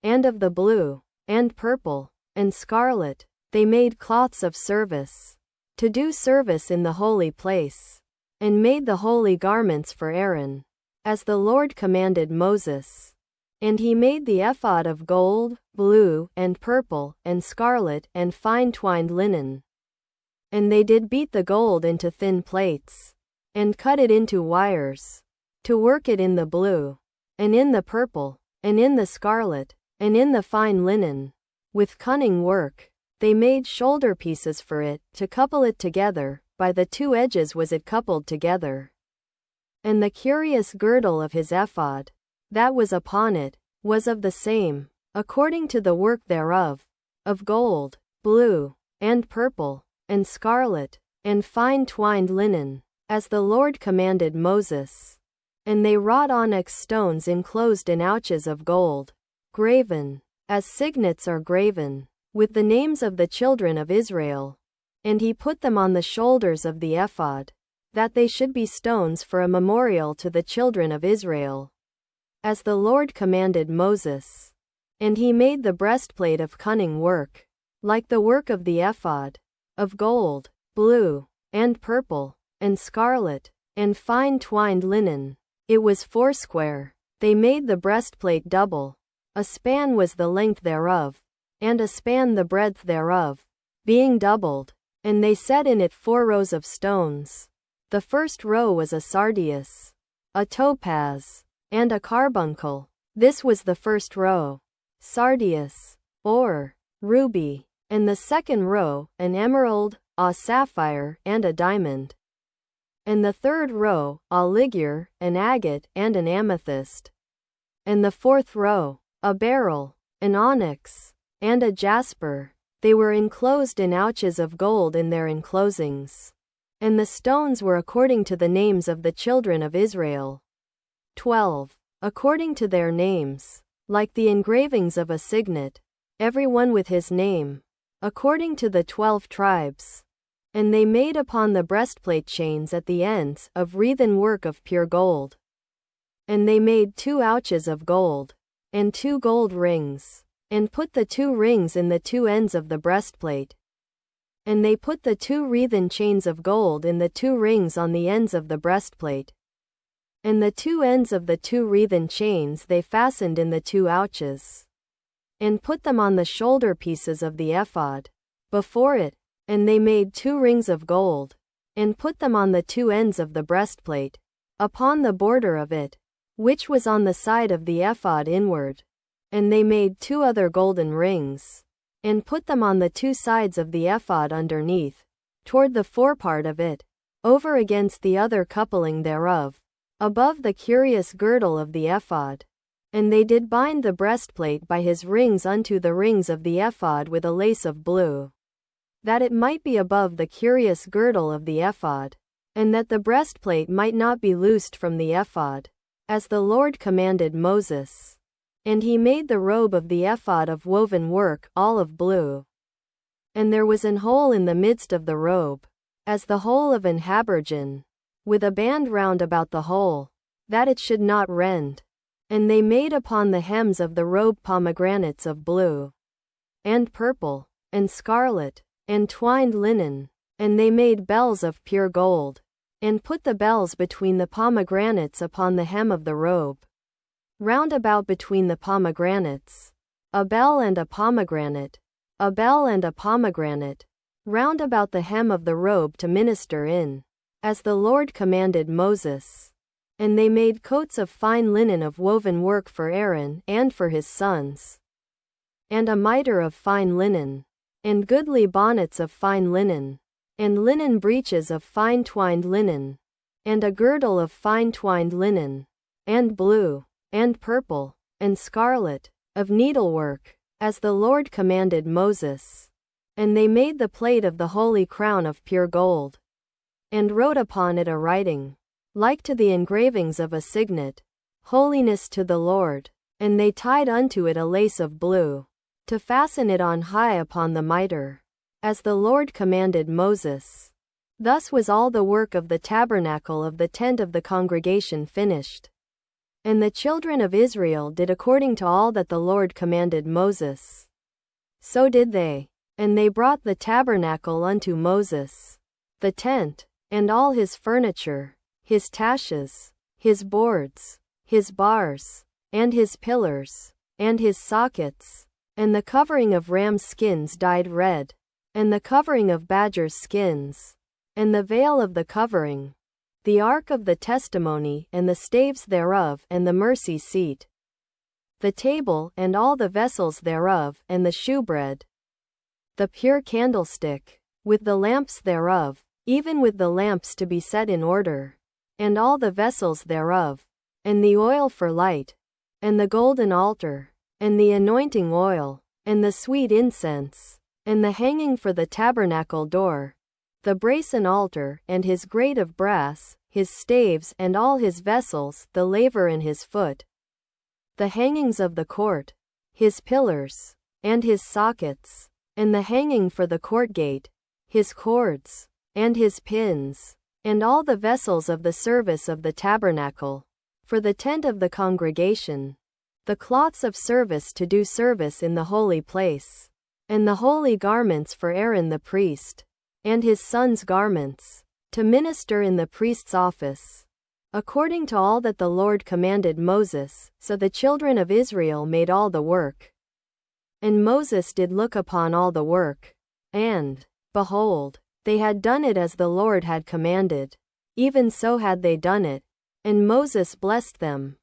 and of the blue, and purple, and scarlet. They made cloths of service, to do service in the holy place, and made the holy garments for Aaron, as the Lord commanded Moses. And he made the ephod of gold, blue, and purple, and scarlet, and fine twined linen. And they did beat the gold into thin plates, and cut it into wires, to work it in the blue, and in the purple, and in the scarlet, and in the fine linen. With cunning work, they made shoulder pieces for it, to couple it together, by the two edges was it coupled together. And the curious girdle of his ephod, that was upon it, was of the same, according to the work thereof, of gold, blue, and purple, and scarlet, and fine twined linen, as the Lord commanded Moses. And they wrought onyx stones enclosed in ouches of gold, graven, as signets are graven, with the names of the children of Israel. And he put them on the shoulders of the ephod, that they should be stones for a memorial to the children of Israel, as the Lord commanded Moses. And he made the breastplate of cunning work, like the work of the ephod, of gold, blue, and purple, and scarlet, and fine twined linen. It was foursquare. They made the breastplate double. A span was the length thereof, and a span the breadth thereof, being doubled. And they set in it 4 rows of stones. The first row was a sardius, a topaz, and a carbuncle. This was the first row, sardius, or ruby. And the second row, an emerald, a sapphire, and a diamond. And the third row, a ligure, an agate, and an amethyst. And the fourth row, a beryl, an onyx, and a jasper. They were enclosed in ouches of gold in their enclosings. And the stones were according to the names of the children of Israel. 12. According to their names, like the engravings of a signet, every one with his name, according to the 12 tribes. And they made upon the breastplate chains at the ends, of wreathen work of pure gold. And they made 2 ouches of gold, and 2 gold rings, and put the 2 rings in the 2 ends of the breastplate. And they put the 2 wreathen chains of gold in the 2 rings on the ends of the breastplate. And the 2 ends of the 2 wreathen chains they fastened in the 2 ouches, and put them on the shoulder pieces of the ephod, before it. And they made 2 rings of gold, and put them on the 2 ends of the breastplate, upon the border of it, which was on the side of the ephod inward. And they made 2 other golden rings, and put them on the 2 sides of the ephod underneath, toward the forepart of it, over against the other coupling thereof, above the curious girdle of the ephod. And they did bind the breastplate by his rings unto the rings of the ephod with a lace of blue, that it might be above the curious girdle of the ephod, and that the breastplate might not be loosed from the ephod, as the Lord commanded Moses. And he made the robe of the ephod of woven work, all of blue. And there was an hole in the midst of the robe, as the hole of an habergeon, with a band round about the hole, that it should not rend. And they made upon the hems of the robe pomegranates of blue, and purple, and scarlet, and twined linen. And they made bells of pure gold, and put the bells between the pomegranates upon the hem of the robe, round about between the pomegranates, a bell and a pomegranate, a bell and a pomegranate, round about the hem of the robe to minister in, as the Lord commanded Moses. And they made coats of fine linen of woven work for Aaron and for his sons, and a mitre of fine linen, and goodly bonnets of fine linen, and linen breeches of fine twined linen, and a girdle of fine twined linen, and blue, and purple, and scarlet, of needlework, as the Lord commanded Moses. And they made the plate of the holy crown of pure gold, and wrote upon it a writing, like to the engravings of a signet, Holiness to the Lord. And they tied unto it a lace of blue, to fasten it on high upon the mitre, as the Lord commanded Moses. Thus was all the work of the tabernacle of the tent of the congregation finished. And the children of Israel did according to all that the Lord commanded Moses. So did they. And they brought the tabernacle unto Moses, the tent, and all his furniture, his taches, his boards, his bars, and his pillars, and his sockets, and the covering of rams' skins dyed red, and the covering of badgers' skins, and the veil of the covering, the ark of the testimony and the staves thereof and the mercy seat, the table and all the vessels thereof and the shewbread, the pure candlestick, with the lamps thereof, even with the lamps to be set in order, and all the vessels thereof, and the oil for light, and the golden altar, and the anointing oil, and the sweet incense, and the hanging for the tabernacle door, the brazen altar and his grate of brass, his staves and all his vessels, the laver and his foot, the hangings of the court, his pillars, and his sockets, and the hanging for the court gate, his cords, and his pins, and all the vessels of the service of the tabernacle, for the tent of the congregation, the cloths of service to do service in the holy place, and the holy garments for Aaron the priest, and his sons' garments, to minister in the priest's office, according to all that the Lord commanded Moses. So the children of Israel made all the work. And Moses did look upon all the work, and, behold, they had done it as the Lord had commanded, even so had they done it, and Moses blessed them.